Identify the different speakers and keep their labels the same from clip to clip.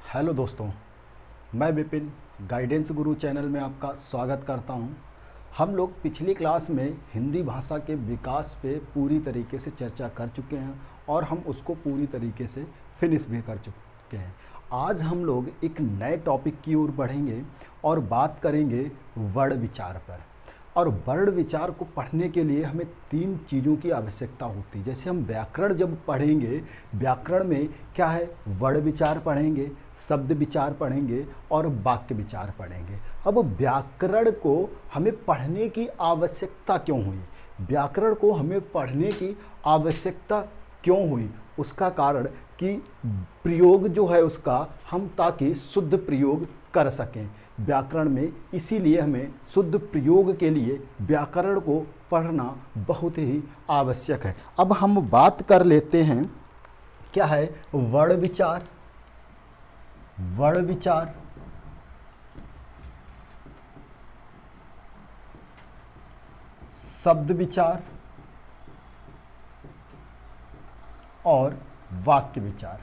Speaker 1: Hello दोस्तों, मैं Vipin guidance गुरु channel में आपका स्वागत करता हूं। हम लोग पिछली क्लास में हिंदी भाषा के विकास पे पूरी तरीके से चर्चा कर चुके हैं और हम उसको पूरी तरीके से फिनिश भी कर चुके हैं। आज हम लोग एक नए टॉपिक की ओर बढ़ेंगे और बात करेंगे वर्ण विचार पर। और वर्ण विचार को पढ़ने के लिए हमें तीन चीज़ों की आवश्यकता होती है। जैसे हम व्याकरण जब पढ़ेंगे, व्याकरण में क्या है, वर्ण विचार पढ़ेंगे, शब्द विचार पढ़ेंगे और वाक्य विचार पढ़ेंगे। अब व्याकरण को हमें पढ़ने की आवश्यकता क्यों हुई? व्याकरण को हमें पढ़ने की आवश्यकता क्यों हुई? उसका कारण कि प्रयोग जो है उसका हम ताकि शुद्ध प्रयोग कर सकें व्याकरण में। इसीलिए हमें शुद्ध प्रयोग के लिए व्याकरण को पढ़ना बहुत ही आवश्यक है। अब हम बात कर लेते हैं क्या है वर्ण विचार। वर्ण विचार शब्द विचार और वाक्य विचार।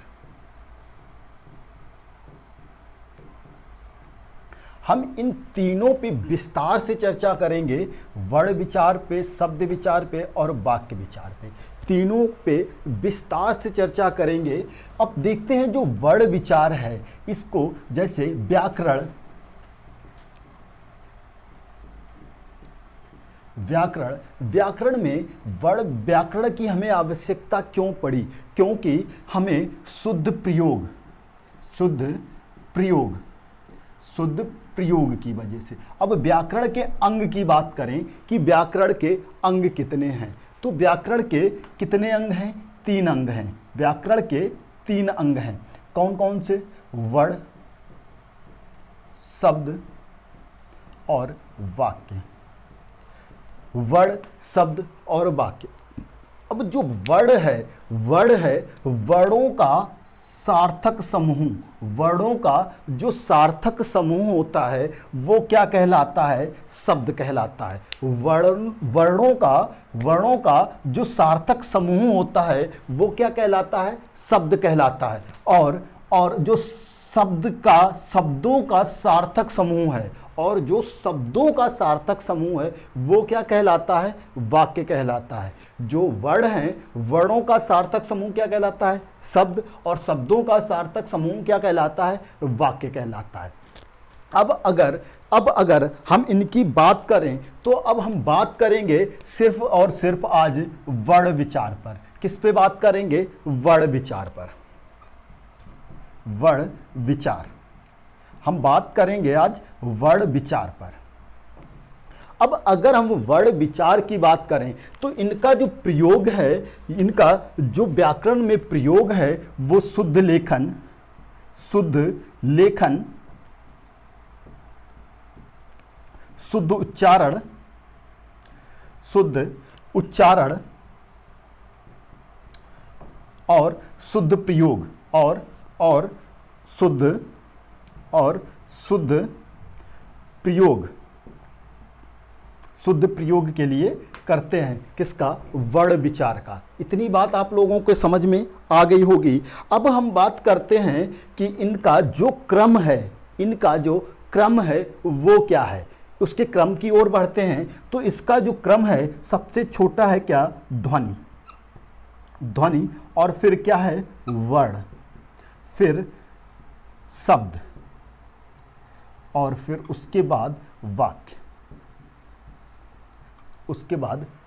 Speaker 1: हम इन तीनों पे विस्तार से चर्चा करेंगे, वर्ण विचार पे, शब्द विचार पे और वाक्य विचार पे। तीनों पे विस्तार से चर्चा करेंगे। अब देखते हैं जो वर्ण विचार है इसको, जैसे व्याकरण में वर्ण व्याकरण की हमें आवश्यकता क्यों पड़ी? क्योंकि हमें शुद्ध प्रयोग की वजह से। अब व्याकरण के अंग की बात करें कि व्याकरण के अंग कितने हैं, तो व्याकरण के कितने अंग हैं? 3 अंग हैं। व्याकरण के 3 अंग हैं। कौन कौन से? वर्ण, शब्द और वाक्य। वर्ण, शब्द और वाक्य। अब जो वर्ण है वर्णों का सार्थक समूह। वर्णों का जो सार्थक समूह होता है वो क्या कहलाता है? शब्द कहलाता है। वर्णों का जो सार्थक समूह होता है वो क्या कहलाता है? शब्द कहलाता है। और जो शब्दों का सार्थक समूह है, और जो शब्दों का सार्थक समूह है वो क्या कहलाता है? वाक्य कहलाता है। जो वर्ण हैं, वर्णों का सार्थक समूह क्या कहलाता है? शब्द। और शब्दों का सार्थक समूह क्या कहलाता है? वाक्य कहलाता है। अब अगर हम इनकी बात करें तो अब हम बात करेंगे सिर्फ और सिर्फ आज वर्ण विचार पर। किस पे बात करेंगे? वर्ण विचार पर। वर्ण विचार हम बात करेंगे आज वर्ण विचार पर। अब अगर हम वर्ण विचार की बात करें तो इनका जो प्रयोग है, इनका जो व्याकरण में प्रयोग है वो शुद्ध लेखन, शुद्ध उच्चारण और शुद्ध प्रयोग और शुद्ध प्रयोग के लिए करते हैं। किसका? वर्ण विचार का। इतनी बात आप लोगों को समझ में आ गई होगी। अब हम बात करते हैं कि इनका जो क्रम है वो क्या है। उसके क्रम की ओर बढ़ते हैं तो इसका जो क्रम है सबसे छोटा है क्या? ध्वनि। और फिर क्या है? वर्ण, फिर शब्द और फिर उसके बाद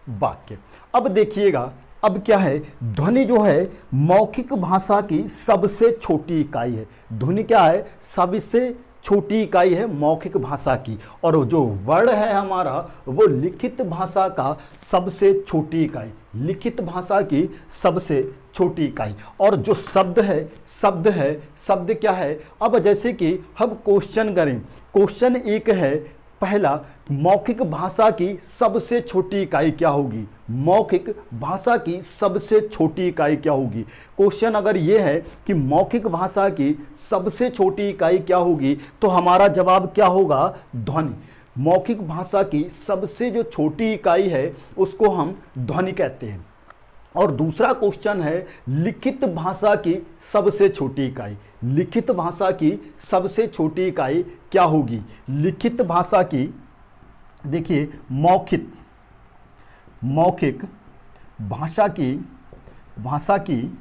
Speaker 1: वाक्य। अब देखिएगा, अब क्या है, ध्वनि जो है मौखिक भाषा की सबसे छोटी इकाई है। ध्वनि क्या है? सबसे छोटी इकाई है मौखिक भाषा की। और जो वर्ण है हमारा वो लिखित भाषा का सबसे छोटी इकाई, लिखित भाषा की सबसे छोटी इकाई। और जो शब्द क्या है? अब जैसे कि हम क्वेश्चन करें, क्वेश्चन एक है। पहला, मौखिक भाषा की सबसे छोटी इकाई क्या होगी? मौखिक भाषा की सबसे छोटी इकाई क्या होगी? क्वेश्चन अगर ये है कि मौखिक भाषा की सबसे छोटी इकाई क्या होगी तो हमारा जवाब क्या होगा? ध्वनि। मौखिक भाषा की सबसे जो छोटी इकाई है उसको हम ध्वनि कहते हैं। और दूसरा क्वेश्चन है लिखित भाषा की सबसे छोटी इकाई। लिखित भाषा की सबसे छोटी इकाई क्या होगी? लिखित भाषा की, देखिए मौखिक भाषा की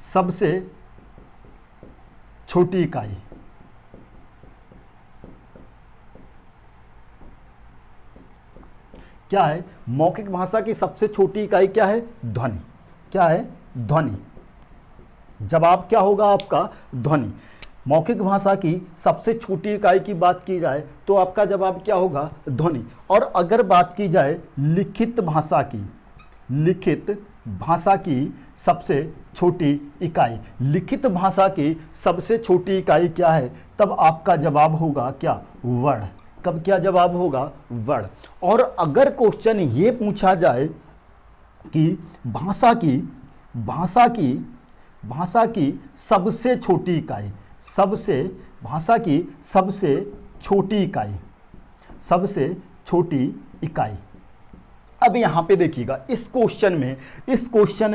Speaker 1: सबसे छोटी इकाई क्या है? मौखिक भाषा की सबसे छोटी इकाई क्या है? ध्वनि। क्या है? ध्वनि। जवाब क्या होगा आपका? ध्वनि। मौखिक भाषा की सबसे छोटी इकाई की बात की जाए तो आपका जवाब क्या होगा? ध्वनि। और अगर बात की जाए लिखित भाषा की सबसे छोटी इकाई, लिखित भाषा की सबसे छोटी इकाई क्या है? तब आपका जवाब होगा क्या? वर्ण। कब क्या जवाब होगा? वर्ण। और अगर क्वेश्चन ये पूछा जाए कि भाषा की सबसे छोटी इकाई, भाषा की सबसे छोटी इकाई, अब यहाँ पे देखिएगा इस क्वेश्चन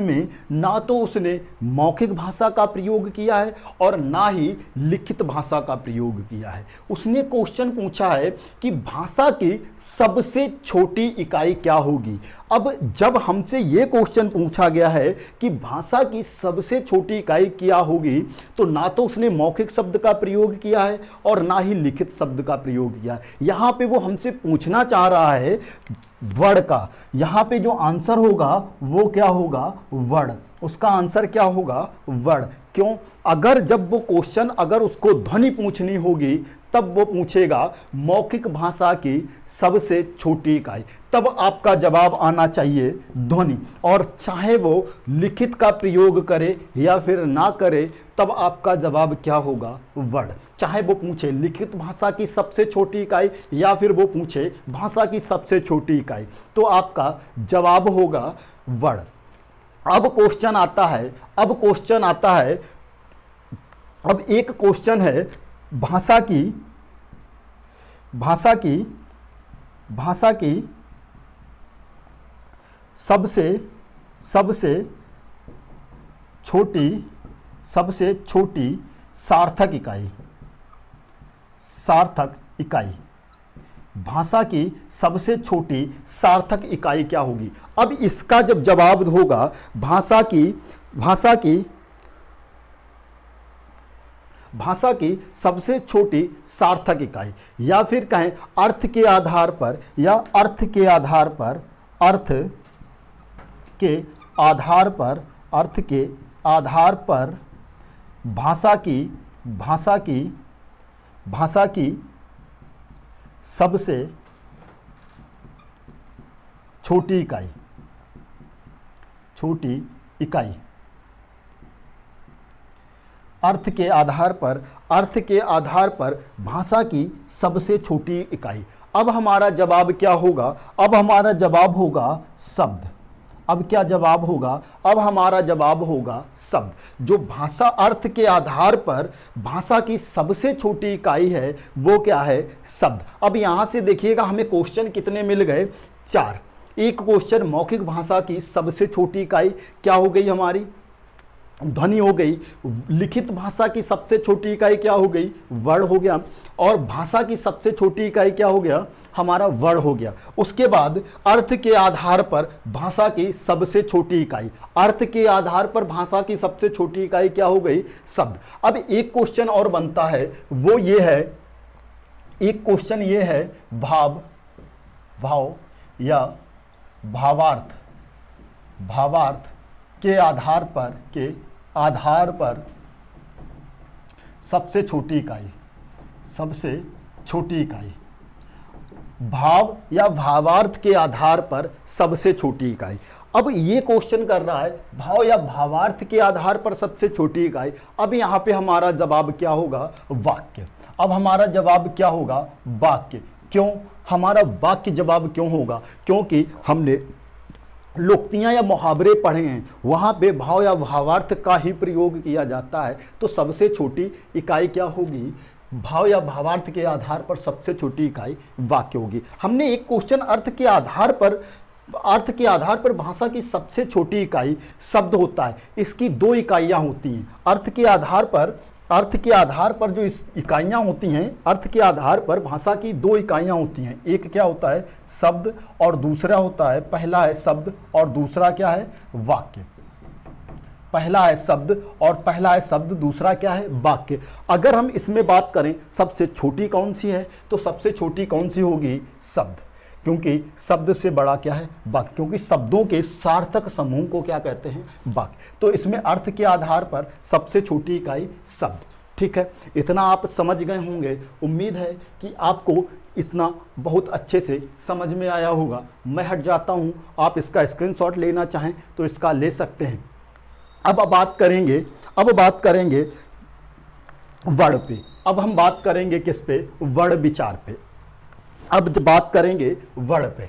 Speaker 1: में ना तो उसने मौखिक भाषा का प्रयोग किया है और ना ही लिखित भाषा का प्रयोग किया है। उसने क्वेश्चन पूछा है कि भाषा की सबसे छोटी इकाई क्या होगी। अब जब हमसे ये क्वेश्चन पूछा गया है कि भाषा की सबसे छोटी इकाई क्या होगी, तो ना तो उसने मौखिक शब्द का प्रयोग किया है और ना ही लिखित शब्द का प्रयोग किया है। यहाँ पे वो हमसे पूछना चाह रहा है वर्ण का। यहाँ पे जो आंसर होगा वो क्या होगा? वर्ण। उसका आंसर क्या होगा? वर्ण। क्यों? अगर जब वो क्वेश्चन अगर उसको ध्वनि पूछनी होगी तब वो पूछेगा मौखिक भाषा की सबसे छोटी इकाई, तब आपका जवाब आना चाहिए ध्वनि। और चाहे वो लिखित का प्रयोग करे या फिर ना करे, तब आपका जवाब क्या होगा? वर्ण। चाहे वो पूछे लिखित भाषा की सबसे छोटी इकाई या फिर वो पूछे भाषा की सबसे छोटी इकाई, तो आपका जवाब होगा वर्ण। अब क्वेश्चन आता है, अब एक क्वेश्चन है भाषा की सबसे छोटी सार्थक इकाई, भाषा की सबसे छोटी सार्थक इकाई क्या होगी। अब इसका जब जवाब होगा भाषा की सबसे छोटी सार्थक इकाई, या फिर कहें अर्थ के आधार पर भाषा की सबसे छोटी इकाई, अर्थ के आधार पर भाषा की सबसे छोटी इकाई। अब हमारा जवाब क्या होगा? अब हमारा जवाब होगा शब्द। अब क्या जवाब होगा? अब हमारा जवाब होगा शब्द। जो भाषा अर्थ के आधार पर भाषा की सबसे छोटी इकाई है वो क्या है? शब्द। अब यहाँ से देखिएगा हमें क्वेश्चन कितने मिल गए? 4। एक क्वेश्चन मौखिक भाषा की सबसे छोटी इकाई क्या हो गई? हमारी ध्वनि हो गई। लिखित भाषा की सबसे छोटी इकाई क्या हो गई? वर्ण हो गया। और भाषा की सबसे छोटी इकाई क्या हो गया? हमारा वर्ण हो गया। उसके बाद अर्थ के आधार पर भाषा की सबसे छोटी इकाई, अर्थ के आधार पर भाषा की सबसे छोटी इकाई क्या हो गई? शब्द। अब एक क्वेश्चन और बनता है, वो ये है, एक क्वेश्चन ये है भाव या भावार्थ के आधार पर सबसे छोटी इकाई, भाव या भावार्थ के आधार पर सबसे छोटी इकाई। अब ये क्वेश्चन कर रहा है भाव या भावार्थ के आधार पर सबसे छोटी इकाई। अब यहाँ पे हमारा जवाब क्या होगा? वाक्य। अब हमारा जवाब क्या होगा? वाक्य। क्यों हमारा वाक्य जवाब क्यों होगा? क्योंकि हमने लोकोक्तियाँ या मुहावरे पढ़े हैं, वहाँ पे भाव या भावार्थ का ही प्रयोग किया जाता है। तो सबसे छोटी इकाई क्या होगी? भाव या भावार्थ के आधार पर सबसे छोटी इकाई वाक्य होगी। हमने एक क्वेश्चन अर्थ के आधार पर अर्थ के आधार पर भाषा की सबसे छोटी इकाई शब्द होता है। इसकी दो इकाइयाँ होती हैं। अर्थ के आधार पर जो इस इकाइयाँ होती हैं, अर्थ के आधार पर भाषा की दो इकाइयाँ होती हैं। एक क्या होता है, शब्द, और दूसरा होता है, पहला है शब्द और दूसरा क्या है, वाक्य। पहला है शब्द, दूसरा क्या है, वाक्य। अगर हम इसमें बात करें सबसे छोटी कौन सी है, तो सबसे छोटी कौन सी होगी, शब्द, क्योंकि शब्द से बड़ा क्या है, वाक्य, क्योंकि शब्दों के सार्थक समूह को क्या कहते हैं, वाक्य। तो इसमें अर्थ के आधार पर सबसे छोटी इकाई शब्द। ठीक है, इतना आप समझ गए होंगे। उम्मीद है कि आपको इतना बहुत अच्छे से समझ में आया होगा। मैं हट जाता हूँ, आप इसका स्क्रीनशॉट लेना चाहें तो इसका ले सकते हैं। अब बात करेंगे वर्ण पे। अब हम बात करेंगे किस पे, वर्ण विचार पे। अब बात करेंगे वर्ण पे।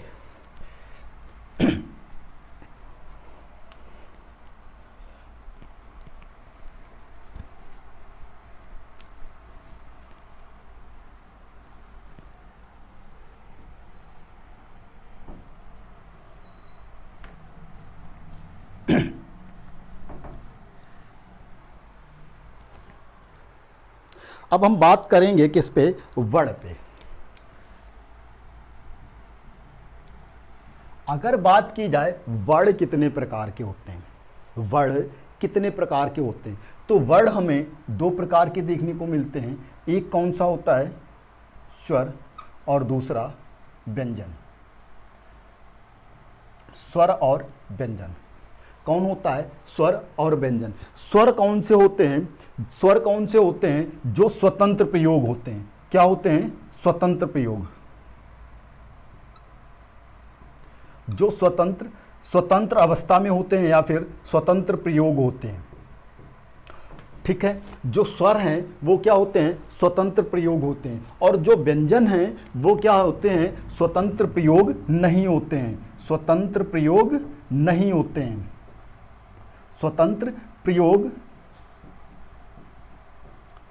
Speaker 1: अब हम बात करेंगे किस पे, वर्ण पे। अगर बात की जाए वर्ण कितने प्रकार के होते हैं, वर्ण कितने प्रकार के होते हैं, तो वर्ण हमें दो प्रकार के देखने को मिलते हैं। एक कौन सा होता है, स्वर, और दूसरा व्यंजन। स्वर और व्यंजन कौन होता है, स्वर और व्यंजन। स्वर कौन से होते हैं, जो स्वतंत्र प्रयोग होते हैं। क्या होते हैं, स्वतंत्र प्रयोग, जो स्वतंत्र अवस्था में होते हैं या फिर स्वतंत्र प्रयोग होते हैं। ठीक है, जो स्वर हैं वो क्या होते हैं, स्वतंत्र प्रयोग होते हैं, और जो व्यंजन हैं वो क्या होते हैं, स्वतंत्र प्रयोग नहीं होते हैं। स्वतंत्र प्रयोग नहीं होते हैं, स्वतंत्र प्रयोग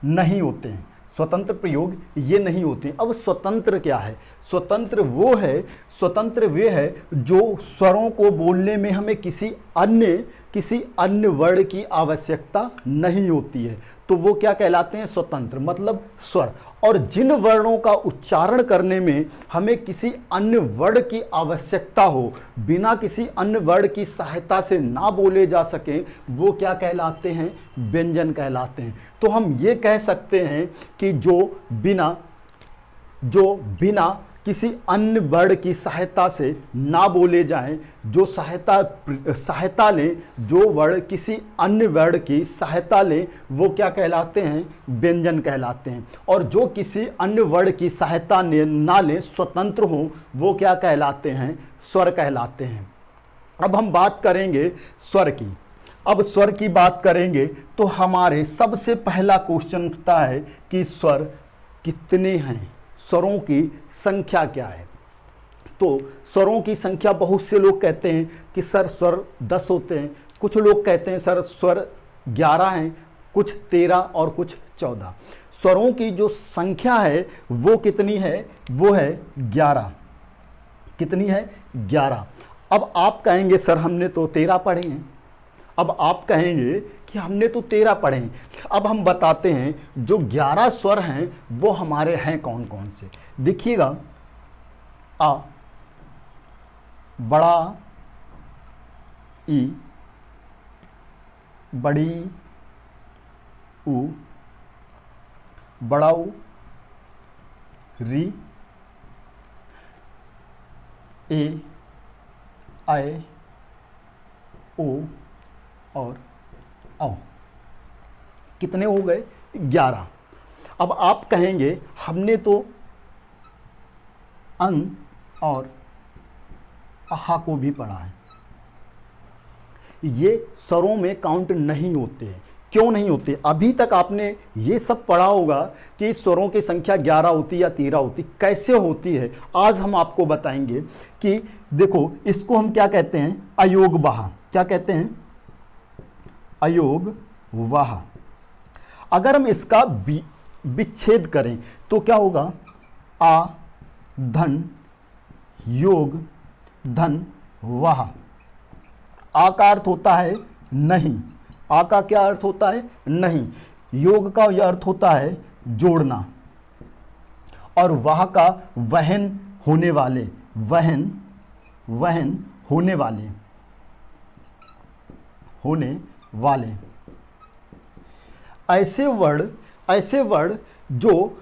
Speaker 1: नहीं होते हैं, स्वतंत्र प्रयोग ये नहीं होते हैं। अब स्वतंत्र क्या है, स्वतंत्र वे है जो स्वरों को बोलने में हमें किसी अन्य वर्ण की आवश्यकता नहीं होती है, तो वो क्या कहलाते हैं, स्वतंत्र, मतलब स्वर। और जिन वर्णों का उच्चारण करने में हमें किसी अन्य वर्ण की आवश्यकता हो, बिना किसी अन्य वर्ण की सहायता से ना बोले जा सकें, वो क्या कहलाते हैं, व्यंजन कहलाते हैं। तो हम ये कह सकते हैं कि जो बिना किसी अन्य वर्ण की सहायता से ना बोले जाएं, जो सहायता लें, जो वर्ण किसी अन्य वर्ण की सहायता लें, वो क्या कहलाते हैं, व्यंजन कहलाते हैं। और जो किसी अन्य वर्ण की सहायता ना लें, स्वतंत्र हों, वो क्या कहलाते हैं, स्वर कहलाते हैं। अब हम बात करेंगे स्वर की। अब स्वर की बात करेंगे तो हमारे सबसे पहला क्वेश्चन उठता है कि स्वर कितने हैं, स्वरों की संख्या क्या है। तो स्वरों की संख्या, बहुत से लोग कहते हैं कि सर स्वर 10 होते हैं, कुछ लोग कहते हैं सर स्वर 11 हैं, कुछ 13 और कुछ 14। स्वरों की जो संख्या है वो कितनी है, वो है 11। कितनी है, 11। अब आप कहेंगे सर हमने तो 13 पढ़े हैं। अब आप कहेंगे कि हमने तो 13 पढ़े हैं। अब हम बताते हैं जो 11 स्वर हैं वो हमारे हैं कौन कौन से। देखिएगा, आ, बड़ा ई, बड़ी ऊ, बड़ा ऊ, री, ए, आए, ओ और औ। कितने हो गए, 11। अब आप कहेंगे हमने तो अं और अहा को भी पढ़ा है, ये स्वरों में काउंट नहीं होते हैं। क्यों नहीं होते, अभी तक आपने ये सब पढ़ा होगा कि स्वरों की संख्या 11 होती है या 13 होती, कैसे होती है आज हम आपको बताएंगे। कि देखो, इसको हम क्या कहते हैं, अयोग वाह। क्या कहते हैं, अयोग वाह। अगर हम इसका विच्छेद करें तो क्या होगा, आ धन योग धन वह। आ का अर्थ होता है नहीं, आ का क्या अर्थ होता है? नहीं। योग का यह अर्थ होता है जोड़ना, और वह का वहन होने वाले, वहन होने वाले, ऐसे वर्ड जो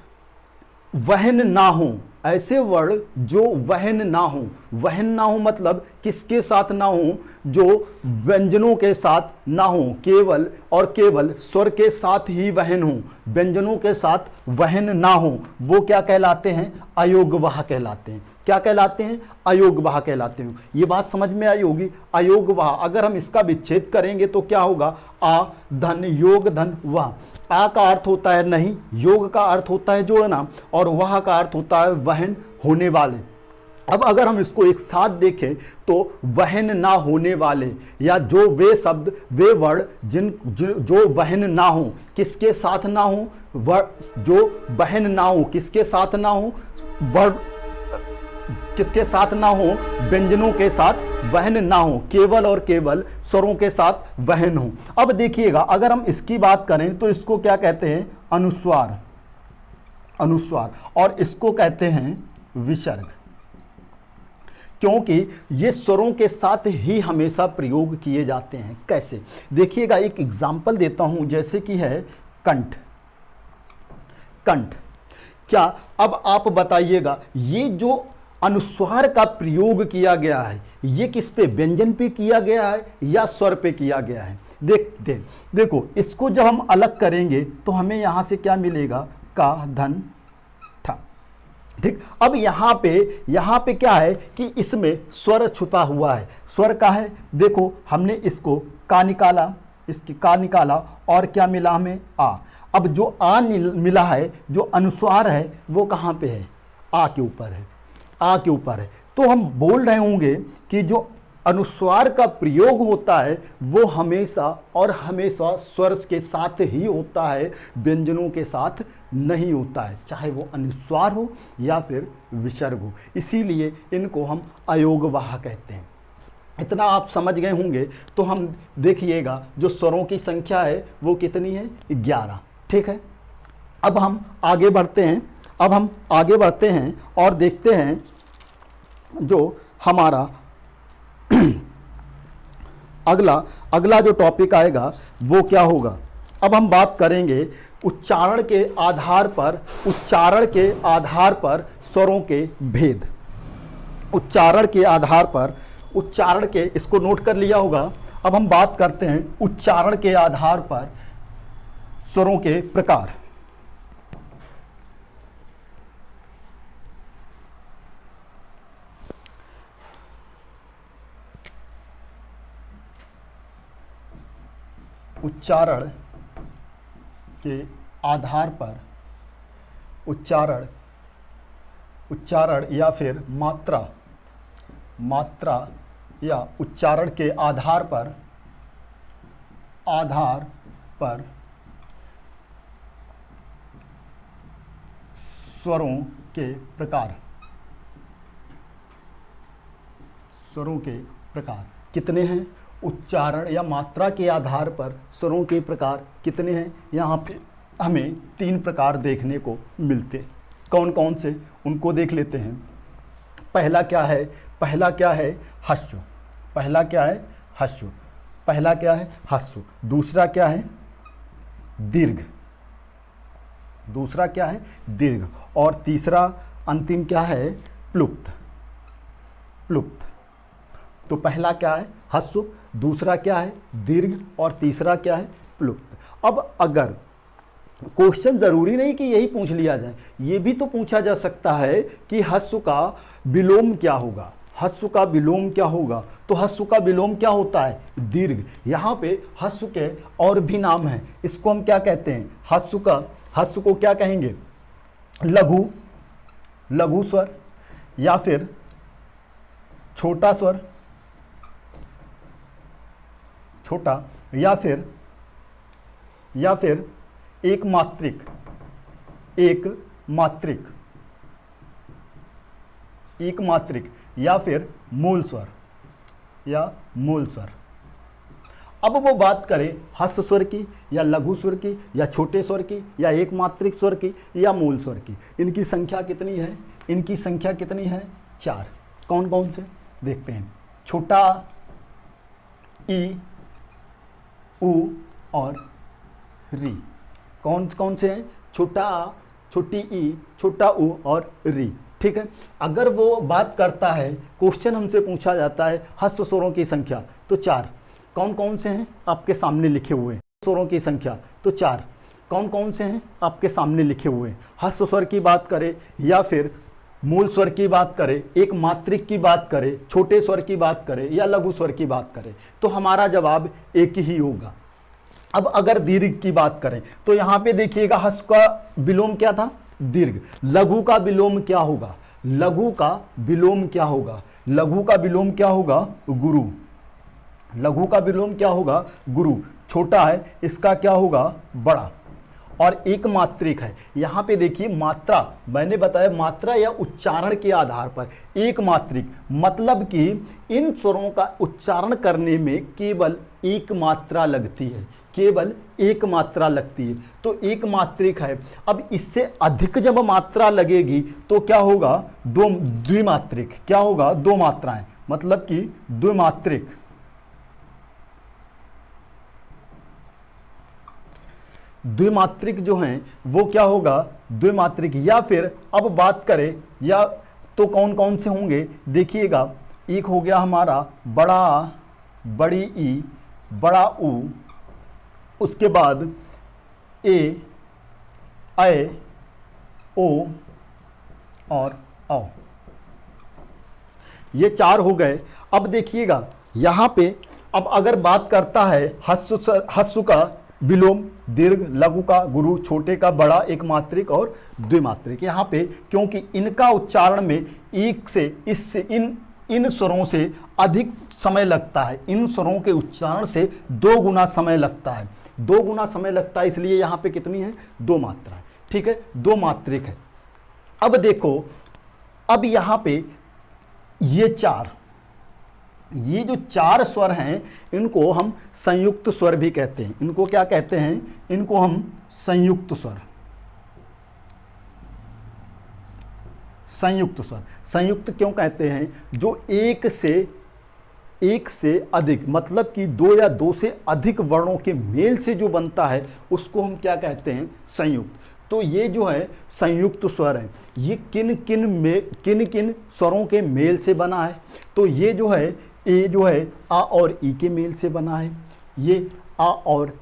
Speaker 1: वहन ना हो, ऐसे वर्ड जो वहन ना हो। वहन ना हो मतलब किसके साथ ना हो? जो व्यंजनों के साथ ना हो, केवल और केवल स्वर के साथ ही वहन हो, व्यंजनों के साथ वहन ना हो, वो क्या कहलाते हैं? अयोगवाह कहलाते हैं। क्या कहलाते हैं? अयोगवाह कहलाते हैं। ये बात समझ में आई होगी। अयोगवाह, अगर हम इसका विच्छेद करेंगे तो क्या होगा? आ धन योग धन वाह। आ का अर्थ होता है नहीं, योग का अर्थ होता है जोड़ना, और वह का अर्थ होता है वहन होने वाले। अब अगर हम इसको एक साथ देखें तो वहन ना होने वाले, या जो वे शब्द, वे वर्ड जो वहन ना हो, किसके साथ ना हो? जो वहन ना हो, किसके साथ ना हो? वर्ड किसके साथ ना हो? व्यंजनों के साथ वहन ना हो, केवल और केवल स्वरों के साथ वहन हो। अब देखिएगा, अगर हम इसकी बात करें तो इसको क्या कहते हैं? अनुस्वार, और इसको कहते हैं विसर्ग, क्योंकि ये स्वरों के साथ ही हमेशा प्रयोग किए जाते हैं। कैसे? देखिएगा, एक एग्जाम्पल देता हूं, जैसे कि है कंठ। क्या, अब आप बताइएगा, ये जो अनुस्वार का प्रयोग किया गया है, ये किस पे? व्यंजन पे किया गया है या स्वर पे किया गया है? देखो, इसको जब हम अलग करेंगे तो हमें यहां से क्या मिलेगा? का धन ठा। ठीक। अब यहाँ पे क्या है कि इसमें स्वर छुपा हुआ है। स्वर का है, देखो हमने इसको का निकाला, इसकी का निकाला, और क्या मिला हमें? आ। अब जो आ मिला है, जो अनुस्वार है, वो कहाँ पे है? आ के ऊपर है, आ के ऊपर है। तो हम बोल रहे होंगे कि जो अनुस्वार का प्रयोग होता है वो हमेशा और हमेशा स्वर के साथ ही होता है, व्यंजनों के साथ नहीं होता है, चाहे वो अनुस्वार हो या फिर विसर्ग हो। इसीलिए इनको हम अयोगवाह कहते हैं। इतना आप समझ गए होंगे। तो हम देखिएगा, जो स्वरों की संख्या है वो कितनी है? 11। ठीक है। अब हम आगे बढ़ते हैं, और देखते हैं जो हमारा अगला जो टॉपिक आएगा वो क्या होगा। अब हम बात करेंगे उच्चारण के आधार पर स्वरों के भेद। उच्चारण के इसको नोट कर लिया होगा। अब हम बात करते हैं उच्चारण के आधार पर स्वरों के प्रकार। उच्चारण के आधार पर उच्चारण या फिर मात्रा या उच्चारण के आधार पर स्वरों के प्रकार कितने हैं? उच्चारण या मात्रा के आधार पर स्वरों के प्रकार कितने हैं? यहाँ पे हमें 3 प्रकार देखने को मिलते। कौन कौन से, उनको देख लेते हैं। पहला क्या है? हस्व। पहला क्या है? हस्व। दूसरा क्या है? दीर्घ। और तीसरा अंतिम क्या है? प्लुप्त। तो पहला क्या है? हस्व, दूसरा क्या है? दीर्घ, और तीसरा क्या है? प्लुप्त। अब अगर क्वेश्चन जरूरी नहीं कि यही पूछ लिया जाए, ये भी तो पूछा जा सकता है कि हस्व का विलोम क्या होगा। तो हस्व का विलोम क्या होता है? दीर्घ। यहाँ पे हस्व के और भी नाम हैं, इसको हम क्या कहते हैं? हस्व को क्या कहेंगे? लघु स्वर, या फिर छोटा स्वर, या फिर एक मात्रिक, या फिर मूल स्वर। या मूल स्वर। अब वो बात करें ह्रस्व स्वर की या लघु स्वर की या छोटे स्वर की या एक मात्रिक स्वर की या मूल स्वर की, इनकी संख्या कितनी है? इनकी संख्या कितनी है? 4। कौन कौन से देखते हैं? छोटा ई, ऊ और री। कौन कौन से हैं? छोटा आ, छोटी ई, छोटा ऊ और री। ठीक है। अगर वो बात करता है, क्वेश्चन हमसे पूछा जाता है ह्रस्व स्वरों की संख्या, तो 4। कौन कौन से हैं? आपके सामने लिखे हुए। स्वरों की संख्या तो 4। कौन कौन से हैं? आपके सामने लिखे हुए। ह्रस्व स्वर की बात करें या फिर मूल स्वर की बात करें, एक मात्रिक की बात करें, छोटे स्वर की बात करें या लघु स्वर की बात करें, तो हमारा जवाब एक ही होगा। अब अगर दीर्घ की बात करें तो यहाँ पे देखिएगा ह्रस्व का विलोम क्या था? दीर्घ। लघु का विलोम क्या होगा? लघु का विलोम क्या होगा? लघु का विलोम क्या होगा? गुरु। लघु का विलोम क्या होगा? गुरु। छोटा है, इसका क्या होगा? बड़ा। और एक मात्रिक है, यहाँ पे देखिए मात्रा, मैंने बताया मात्रा या उच्चारण के आधार पर एक मात्रिक, मतलब कि इन स्वरों का उच्चारण करने में केवल एक मात्रा लगती है, केवल एक मात्रा लगती है, तो एक मात्रिक है। अब इससे अधिक जब मात्रा लगेगी तो क्या होगा? द्विमात्रिक। क्या होगा? 2 मात्राएं, मतलब कि द्विमात्रिक। द्विमात्रिक जो हैं वो क्या होगा? द्विमात्रिक। या फिर अब बात करें या तो कौन कौन से होंगे देखिएगा, एक हो गया हमारा बड़ा आ, बड़ी ई, बड़ा ऊ, उसके बाद ए, ओ और औ। ये 4 हो गए। अब देखिएगा यहाँ पे, अब अगर बात करता है ह्रस्व का विलोम दीर्घ, लघु का गुरु, छोटे का बड़ा, एक मात्रिक और द्विमात्रिक। यहाँ पे क्योंकि इनका उच्चारण में एक से इससे इन स्वरों से अधिक समय लगता है, इन स्वरों के उच्चारण से 2 गुना समय लगता है, 2 गुना समय लगता है, इसलिए यहाँ पे कितनी है? 2 मात्राएं। ठीक है, 2 मात्रिक है। अब देखो, अब यहाँ पे ये जो 4 स्वर हैं इनको हम संयुक्त स्वर भी कहते हैं। इनको क्या कहते हैं? इनको हम संयुक्त स्वर, संयुक्त स्वर। संयुक्त क्यों कहते हैं? जो एक से अधिक, मतलब कि 2 या 2 से अधिक वर्णों के मेल से जो बनता है उसको हम क्या कहते हैं? संयुक्त। तो ये जो है संयुक्त स्वर है, ये किन किन स्वरों के मेल से बना है? तो ये जो है ए जो है आ और ई के मेल से बना है, ये आ और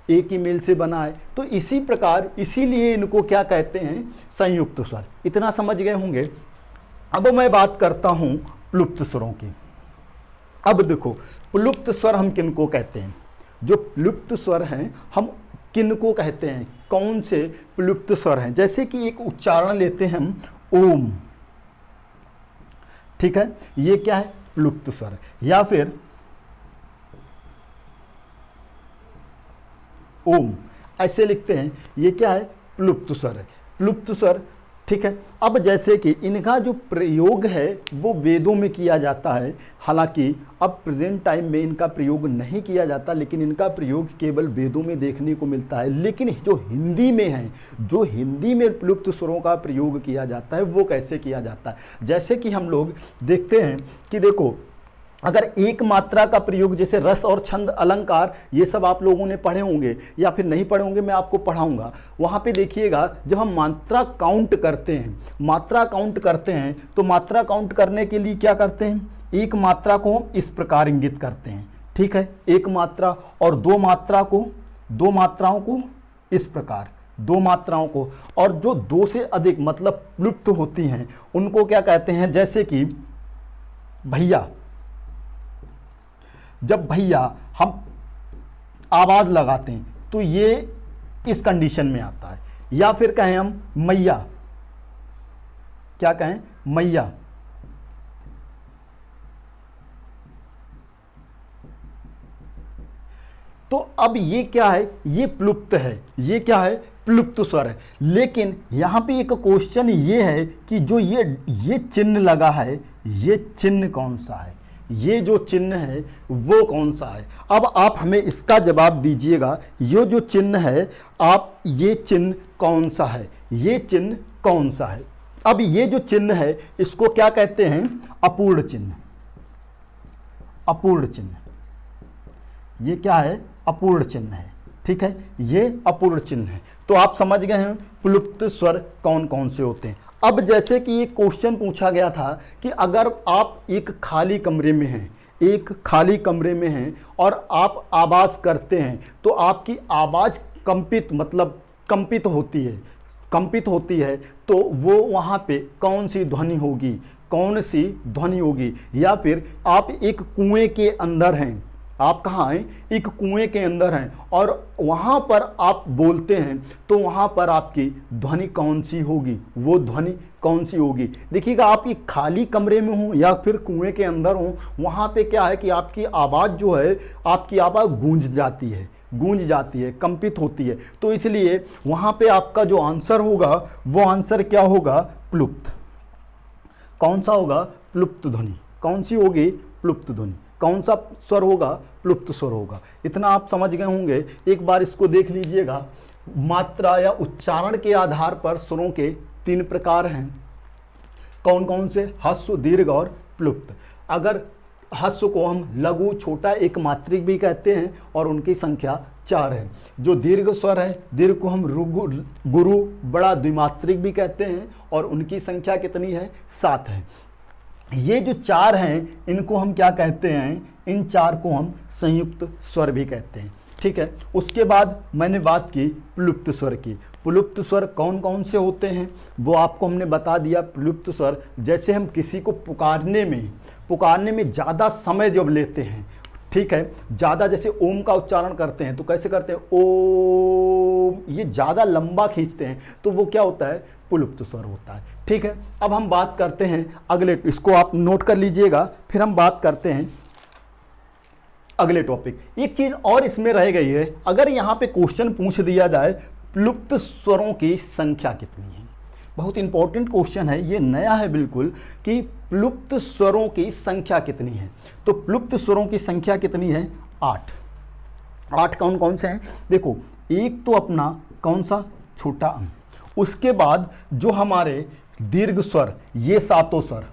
Speaker 1: ए के मेल से बना है। तो इसी प्रकार, इसीलिए इनको क्या कहते हैं? संयुक्त स्वर। इतना समझ गए होंगे। अब मैं बात करता हूँ प्लुप्त स्वरों की। अब देखो, प्लुप्त स्वर हम किनको कहते हैं? जो प्लुप्त स्वर हैं हम किनको कहते हैं? कौन से प्लुप्त स्वर हैं? जैसे कि एक उच्चारण लेते हैं हम, ओम। ठीक है, ये क्या है? प्लुप्त स्वर। या फिर ओम, ऐसे लिखते हैं, ये क्या है? प्लुप्त स्वर है, प्लुप्त स्वर। ठीक है। अब जैसे कि इनका जो प्रयोग है वो वेदों में किया जाता है, हालांकि अब प्रेजेंट टाइम में इनका प्रयोग नहीं किया जाता, लेकिन इनका प्रयोग केवल वेदों में देखने को मिलता है। लेकिन जो हिंदी में है, जो हिंदी में प्लुप्त स्वरों का प्रयोग किया जाता है वो कैसे किया जाता है? जैसे कि हम लोग देखते हैं कि देखो, अगर एक मात्रा का प्रयोग, जैसे रस और छंद, अलंकार, ये सब आप लोगों ने पढ़े होंगे या फिर नहीं पढ़े होंगे, मैं आपको पढ़ाऊंगा। वहाँ पे देखिएगा, जब हम मात्रा काउंट करते हैं, मात्रा काउंट करते हैं, तो मात्रा काउंट करने के लिए क्या करते हैं? एक मात्रा को हम इस प्रकार इंगित करते हैं। ठीक है, एक मात्रा, और दो मात्राओं को इस प्रकार, 2 मात्राओं को, और जो 2 से अधिक मतलब प्लुप्त होती हैं उनको क्या कहते हैं? जैसे कि भैया, जब भैया हम आवाज़ लगाते हैं तो ये इस कंडीशन में आता है। या फिर कहें हम मैया, क्या कहें? मैया। तो अब ये क्या है? ये प्लुप्त है। ये क्या है? प्लुप्त स्वर है। लेकिन यहाँ पे एक क्वेश्चन ये है कि जो ये चिन्ह लगा है, ये चिन्ह कौन सा है? ये जो चिन्ह है वो कौन सा है। अब आप हमें इसका जवाब दीजिएगा, ये जो चिन्ह है आप, ये चिन्ह कौन सा है, ये चिन्ह कौन सा है। अब ये जो चिन्ह है इसको क्या कहते हैं, अपूर्ण चिन्ह। अपूर्ण चिन्ह, ये क्या है, अपूर्ण चिन्ह है, ठीक है, ये अपूर्ण चिन्ह है। तो आप समझ गए हैं प्लुप्त स्वर कौन कौन से होते हैं। अब जैसे कि एक क्वेश्चन पूछा गया था कि अगर आप एक खाली कमरे में हैं, एक खाली कमरे में हैं और आप आवाज़ करते हैं तो आपकी आवाज़ कंपित, मतलब कंपित होती है, कंपित होती है, तो वो वहाँ पे कौन सी ध्वनि होगी, कौन सी ध्वनि होगी। या फिर आप एक कुएं के अंदर हैं, आप कहाँ हैं, एक कुएं के अंदर हैं और वहाँ पर आप बोलते हैं तो वहाँ पर आपकी ध्वनि कौन सी होगी, वो ध्वनि कौन सी होगी। देखिएगा, आप एक खाली कमरे में हो या फिर कुएं के अंदर हो, वहाँ पे क्या है कि आपकी आवाज़ जो है, आपकी आवाज़ गूंज जाती है, गूंज जाती है, कंपित होती है। तो इसलिए वहाँ पे आपका जो आंसर होगा वो आंसर क्या होगा, प्लुप्त। कौन सा होगा, प्लुप्त ध्वनि। कौन सी होगी, प्लुप्त ध्वनि। कौन सा स्वर होगा, प्लुप्त स्वर होगा। इतना आप समझ गए होंगे। एक बार इसको देख लीजिएगा, मात्रा या उच्चारण के आधार पर स्वरों के 3 प्रकार हैं। कौन कौन से, ह्रस्व, दीर्घ और प्लुप्त। अगर ह्रस्व को हम लघु, छोटा, एक मात्रिक भी कहते हैं और उनकी संख्या 4 है। जो दीर्घ स्वर है, दीर्घ को हम रुगु, गुरु, बड़ा, द्विमात्रिक भी कहते हैं और उनकी संख्या कितनी है, 7 है। ये जो 4 हैं इनको हम क्या कहते हैं, इन 4 को हम संयुक्त स्वर भी कहते हैं, ठीक है। उसके बाद मैंने बात की प्लुप्त स्वर की। प्लुप्त स्वर कौन कौन से होते हैं वो आपको हमने बता दिया। प्लुप्त स्वर, जैसे हम किसी को पुकारने में ज़्यादा समय जब लेते हैं, ठीक है, ज़्यादा, जैसे ओम का उच्चारण करते हैं तो कैसे करते हैं, ओम, ये ज़्यादा लंबा खींचते हैं तो वो क्या होता है, प्लुप्त स्वर होता है, ठीक है। अब हम बात करते हैं अगले, इसको आप नोट कर लीजिएगा, फिर हम बात करते हैं अगले टॉपिक। एक चीज़ और इसमें रह गई है, अगर यहाँ पे क्वेश्चन पूछ दिया जाए प्लुप्त स्वरों की संख्या कितनी है, बहुत इंपॉर्टेंट क्वेश्चन है ये, नया है बिल्कुल, कि प्लुप्त स्वरों की संख्या कितनी है। तो प्लुप्त स्वरों की संख्या कितनी है, 8। 8 कौन कौन से हैं, देखो, एक तो अपना कौन सा, छोटा अंग, उसके बाद जो हमारे दीर्घ स्वर, ये 7 स्वर,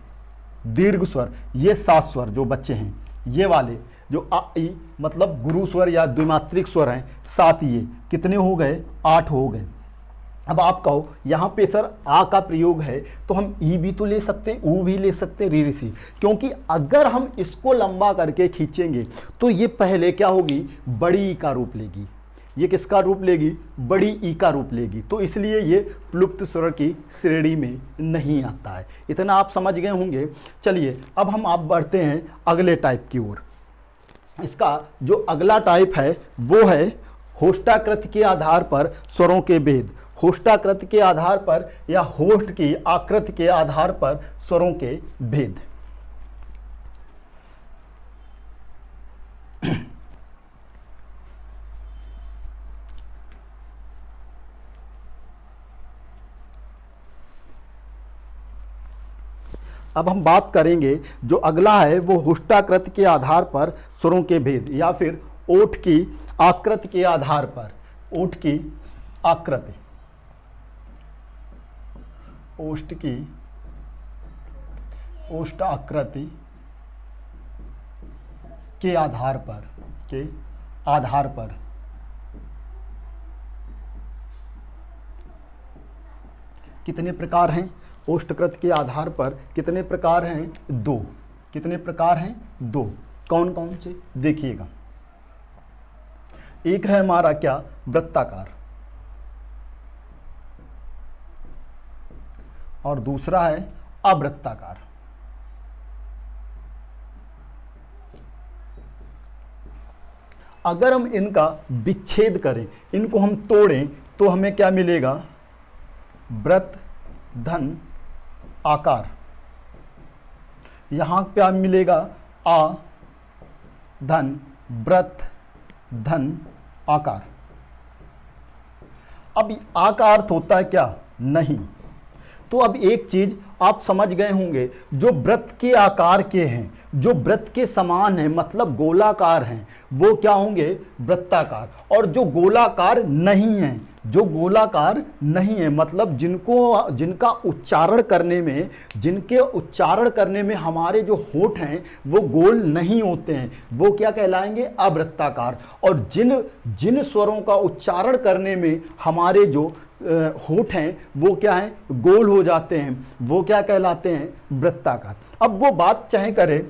Speaker 1: दीर्घ स्वर, ये 7 स्वर जो बच्चे हैं, ये वाले जो आ ई, मतलब गुरु स्वर या द्विमात्रिक स्वर हैं, 7, ये कितने हो गए, 8 हो गए। अब आप कहो यहाँ पे सर आ का प्रयोग है तो हम ई भी तो ले सकते हैं, ऊ भी ले सकते हैं, री ऋषि, क्योंकि अगर हम इसको लंबा करके खींचेंगे तो ये पहले क्या होगी, बड़ी ई का रूप लेगी। ये किसका रूप लेगी, बड़ी ई का रूप लेगी। तो इसलिए ये प्लुप्त स्वर की श्रेणी में नहीं आता है। इतना आप समझ गए होंगे। चलिए अब हम आप बढ़ते हैं अगले टाइप की ओर। इसका जो अगला टाइप है वो है होष्टाकृति के आधार पर स्वरों के भेद। होष्टाकृति के आधार पर या होष्ट की आकृति के आधार पर स्वरों के भेद। अब हम बात करेंगे, जो अगला है वो होष्टाकृति के आधार पर स्वरों के भेद, या फिर ओठ की आकृति के आधार पर, ओठ की आकृति, ओष्ठ की ओष्ठ आकृति के आधार पर कितने प्रकार हैं, ओष्ठकृत के आधार पर कितने प्रकार हैं, 2। कितने प्रकार हैं, 2। कौन कौन से, देखिएगा, एक है हमारा क्या, वृत्ताकार, और दूसरा है अवृत्ताकार। अगर हम इनका विच्छेद करें, इनको हम तोड़ें तो हमें क्या मिलेगा, वृत्त, धन, आकार। यहाँ क्या मिलेगा, आ, धन, वृत्त, धन, आकार। अब आ का अर्थ होता है क्या, नहीं, तो अब एक चीज आप समझ गए होंगे, जो वृत्त के आकार के हैं, जो वृत्त के समान हैं, मतलब गोलाकार हैं, वो क्या होंगे? वृत्ताकार। और जो गोलाकार नहीं हैं, जो गोलाकार नहीं है, मतलब जिनका उच्चारण करने में हमारे जो होंठ हैं वो गोल नहीं होते हैं, वो क्या कहलाएंगे? अवृत्ताकार। और जिन स्वरों का उच्चारण करने में हमारे जो होंठ हैं वो क्या है? गोल हो जाते हैं, वो क्या कहलाते हैं? वृत्ताकार। अब वो बात चाहे करें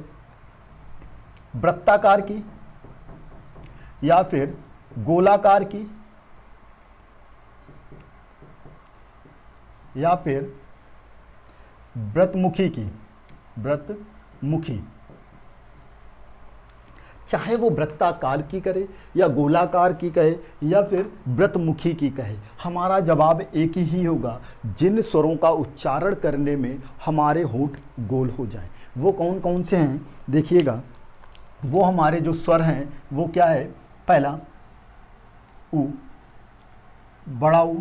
Speaker 1: वृत्ताकार की या फिर गोलाकार की या फिर व्रतमुखी की, व्रतमुखी, चाहे वो वृत्ताकार की करे या गोलाकार की कहे या फिर व्रतमुखी की कहे, हमारा जवाब एक ही होगा, जिन स्वरों का उच्चारण करने में हमारे होंठ गोल हो जाए। वो कौन कौन से हैं देखिएगा। वो हमारे जो स्वर हैं वो क्या है? पहला उ, बड़ा उ,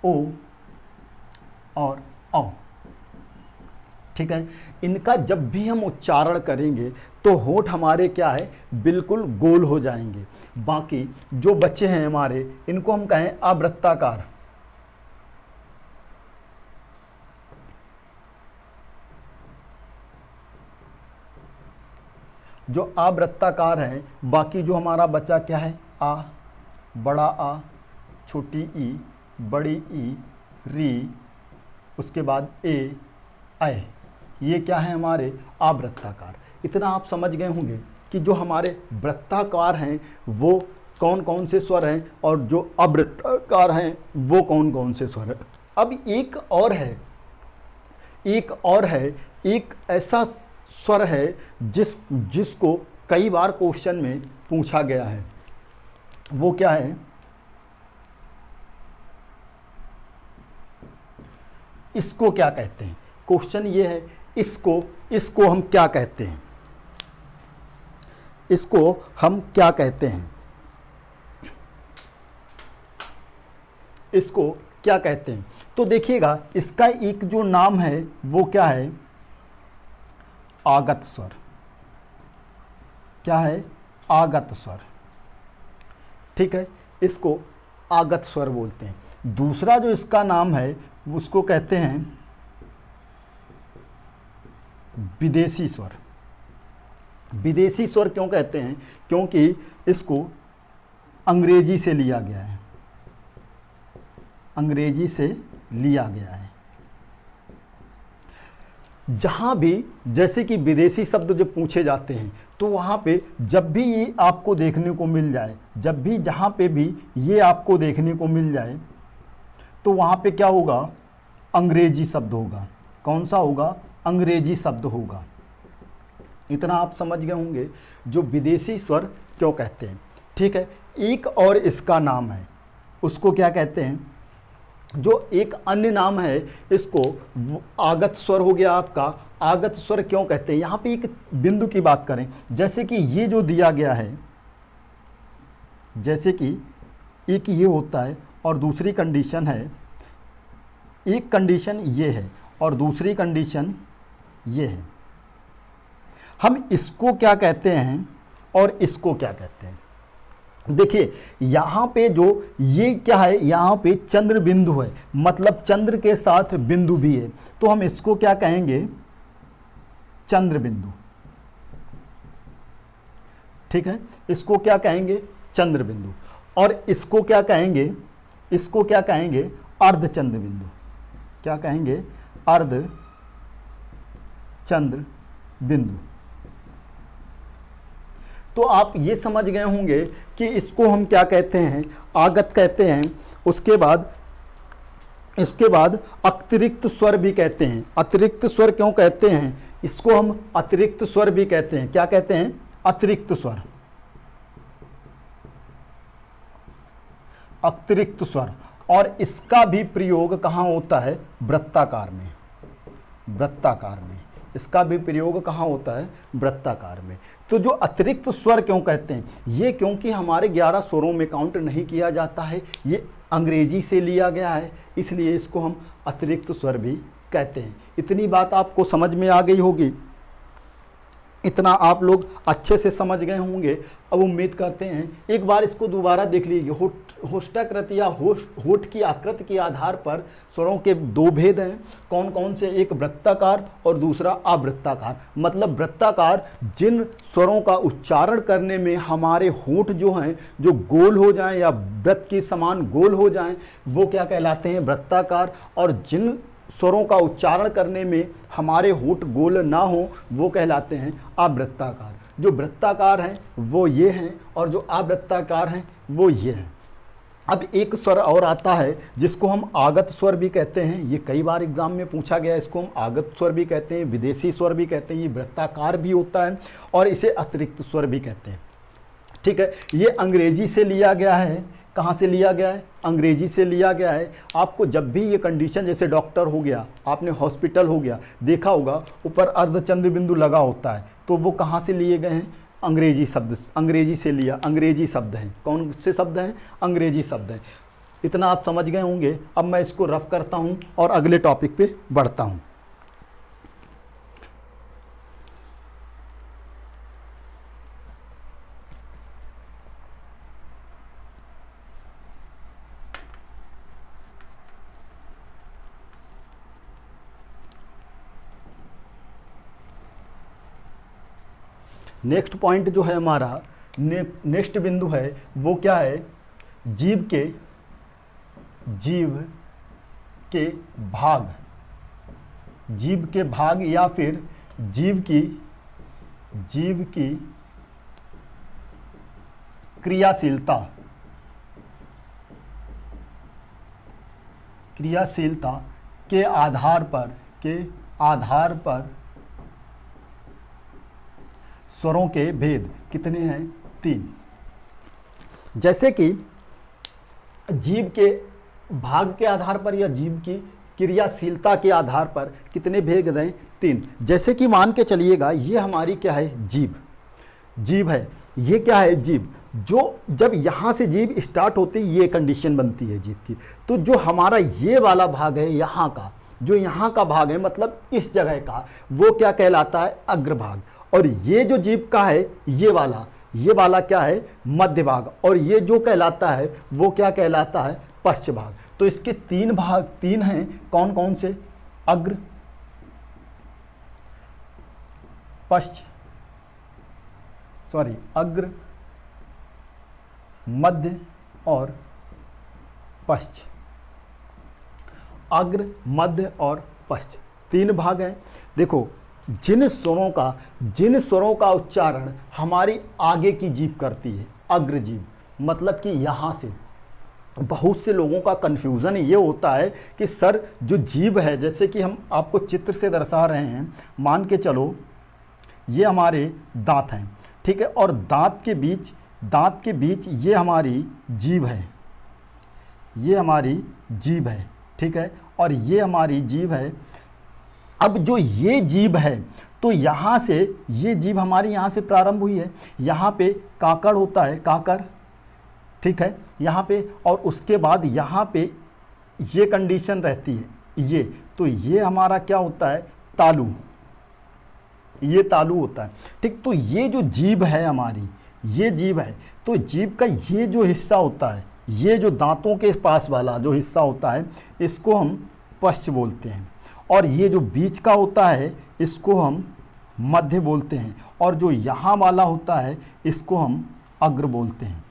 Speaker 1: ओ और औ। ठीक है, इनका जब भी हम उच्चारण करेंगे तो होंठ हमारे क्या है? बिल्कुल गोल हो जाएंगे। बाकी जो बच्चे हैं हमारे, इनको हम कहें अवृत्ताकार। जो अवृत्ताकार हैं, बाकी जो हमारा बच्चा क्या है? आ, बड़ा आ, छोटी ई, बड़ी ई, री, उसके बाद ए, ऐ, ये क्या है? हमारे अवृत्ताकार। इतना आप समझ गए होंगे कि जो हमारे वृत्ताकार हैं वो कौन कौन से स्वर हैं और जो अवृत्ताकार हैं वो कौन कौन से स्वर हैं। अब एक और है, एक ऐसा स्वर है जिसको कई बार क्वेश्चन में पूछा गया है। वो क्या है? इसको क्या कहते हैं? क्वेश्चन ये है, इसको हम क्या कहते हैं? इसको हम क्या कहते हैं? इसको क्या कहते हैं? तो देखिएगा, इसका एक जो नाम है वो क्या है? आगत स्वर। क्या है? आगत स्वर। ठीक है, इसको आगत स्वर बोलते हैं। दूसरा जो इसका नाम है उसको कहते हैं विदेशी स्वर। विदेशी स्वर क्यों कहते हैं? क्योंकि इसको अंग्रेजी से लिया गया है, अंग्रेजी से लिया गया है। जहाँ भी जैसे कि विदेशी शब्द जब पूछे जाते हैं तो वहाँ पे जब भी ये आपको देखने को मिल जाए, जब भी जहाँ पे भी ये आपको देखने को मिल जाए तो वहाँ पे क्या होगा? अंग्रेजी शब्द होगा। कौन सा होगा? अंग्रेजी शब्द होगा। इतना आप समझ गए होंगे जो विदेशी स्वर क्यों कहते हैं। ठीक है, एक और इसका नाम है, उसको क्या कहते हैं? जो एक अन्य नाम है इसको आगत स्वर हो गया आपका। आगत स्वर क्यों कहते हैं? यहाँ पे एक बिंदु की बात करें, जैसे कि ये जो दिया गया है, जैसे कि एक ये होता है और दूसरी कंडीशन है, एक कंडीशन ये है और दूसरी कंडीशन ये है। हम इसको क्या कहते हैं और इसको क्या कहते हैं? देखिए यहाँ पे जो ये क्या है, यहाँ पे चंद्र बिंदु है, मतलब चंद्र के साथ बिंदु भी है, तो हम इसको क्या कहेंगे? चंद्र बिंदु। ठीक है, इसको क्या कहेंगे? चंद्र बिंदु। और इसको क्या कहेंगे? इसको क्या कहेंगे? अर्धचंद्र बिंदु। क्या कहेंगे? अर्ध चंद्र बिंदु। तो आप ये समझ गए होंगे कि इसको हम क्या कहते हैं? आगत कहते हैं। इसके बाद अतिरिक्त स्वर भी कहते हैं। अतिरिक्त स्वर क्यों कहते हैं? इसको हम अतिरिक्त स्वर भी कहते हैं। क्या कहते हैं? अतिरिक्त स्वर। अतिरिक्त स्वर। और इसका भी प्रयोग कहाँ होता है? वृत्ताकार में। वृत्ताकार में। इसका भी प्रयोग कहाँ होता है? वृत्ताकार में। तो जो अतिरिक्त स्वर क्यों कहते हैं? ये क्योंकि हमारे 11 स्वरों में काउंट नहीं किया जाता है, ये अंग्रेजी से लिया गया है, इसलिए इसको हम अतिरिक्त स्वर भी कहते हैं। इतनी बात आपको समझ में आ गई होगी, इतना आप लोग अच्छे से समझ गए होंगे। अब उम्मीद करते हैं एक बार इसको दोबारा देख लीजिए। होष्टाकृत या होठ की आकृति के आधार पर स्वरों के दो भेद हैं। कौन कौन से? एक वृत्ताकार और दूसरा अवृत्ताकार। मतलब वृत्ताकार जिन स्वरों का उच्चारण करने में हमारे होठ जो हैं जो गोल हो जाएं या वृत्त के समान गोल हो जाएं, वो क्या कहलाते हैं? वृत्ताकार। और जिन स्वरों का उच्चारण करने में हमारे होठ गोल ना हो, वो कहलाते हैं अवृत्ताकार। जो वृत्ताकार हैं वो ये हैं और जो अवृत्ताकार हैं वो ये हैं। अब एक स्वर और आता है जिसको हम आगत स्वर भी कहते हैं। ये कई बार एग्जाम में पूछा गया है। इसको हम आगत स्वर भी कहते हैं, विदेशी स्वर भी कहते हैं। ये वृत्ताकार भी होता है और इसे अतिरिक्त स्वर भी कहते हैं। ठीक है, ये अंग्रेजी से लिया गया है। कहाँ से लिया गया है? अंग्रेजी से लिया गया है। आपको जब भी ये कंडीशन, जैसे डॉक्टर हो गया, आपने हॉस्पिटल हो गया, देखा होगा ऊपर अर्धचंद्र बिंदु लगा होता है, तो वो कहाँ से लिए गए हैं? अंग्रेजी शब्द, अंग्रेजी से लिया, अंग्रेजी शब्द हैं। कौन से शब्द हैं? अंग्रेजी शब्द हैं। इतना आप समझ गए होंगे। अब मैं इसको रफ करता हूँ और अगले टॉपिक पे बढ़ता हूँ। नेक्स्ट पॉइंट जो है हमारा, नेक्स्ट बिंदु है वो क्या है? जीव के भाग, जीव के भाग या फिर जीव की क्रियाशीलता के आधार पर स्वरों के भेद कितने हैं? 3। जैसे कि जीव के भाग के आधार पर या जीव की क्रियाशीलता के आधार पर कितने भेद हैं? 3। जैसे कि मान के चलिएगा ये हमारी क्या है? जीव है। ये क्या है? जीव। जो जब यहाँ से जीव स्टार्ट होती है ये कंडीशन बनती है जीव की। तो जो हमारा ये वाला भाग है यहाँ का, जो यहाँ का भाग है मतलब इस जगह का, वो क्या कहलाता है? अग्रभाग। और ये जो जीव का है ये वाला क्या है? मध्य भाग। और ये जो कहलाता है वो क्या कहलाता है? पश्च भाग। तो इसके 3 भाग, 3 हैं। कौन कौन से? अग्र, अग्र, मध्य और पश्च। अग्र, मध्य और पश्च 3 भाग हैं। देखो, जिन स्वरों का उच्चारण हमारी आगे की जीभ करती है, अग्र जीभ, मतलब कि यहाँ से। बहुत से लोगों का कन्फ्यूज़न ये होता है कि सर जो जीभ है, जैसे कि हम आपको चित्र से दर्शा रहे हैं, मान के चलो ये हमारे दांत हैं, ठीक है, और दांत के बीच ये हमारी जीभ है, ये हमारी जीभ है, ठीक है, और ये हमारी जीभ है। अब जो ये जीभ है तो यहाँ से ये जीभ हमारी यहाँ से प्रारंभ हुई है, यहाँ पे काकड़ होता है, काकर, ठीक है, यहाँ पे, और उसके बाद यहाँ पे ये कंडीशन रहती है, ये, तो ये हमारा क्या होता है? तालु, ये तालु होता है, ठीक। तो ये जो जीभ है हमारी, ये जीभ है, तो जीभ का ये जो हिस्सा होता है, ये जो दांतों के पास वाला जो हिस्सा होता है, इसको हम पश्च बोलते हैं, और ये जो बीच का होता है इसको हम मध्य बोलते हैं, और जो यहाँ वाला होता है इसको हम अग्र बोलते हैं।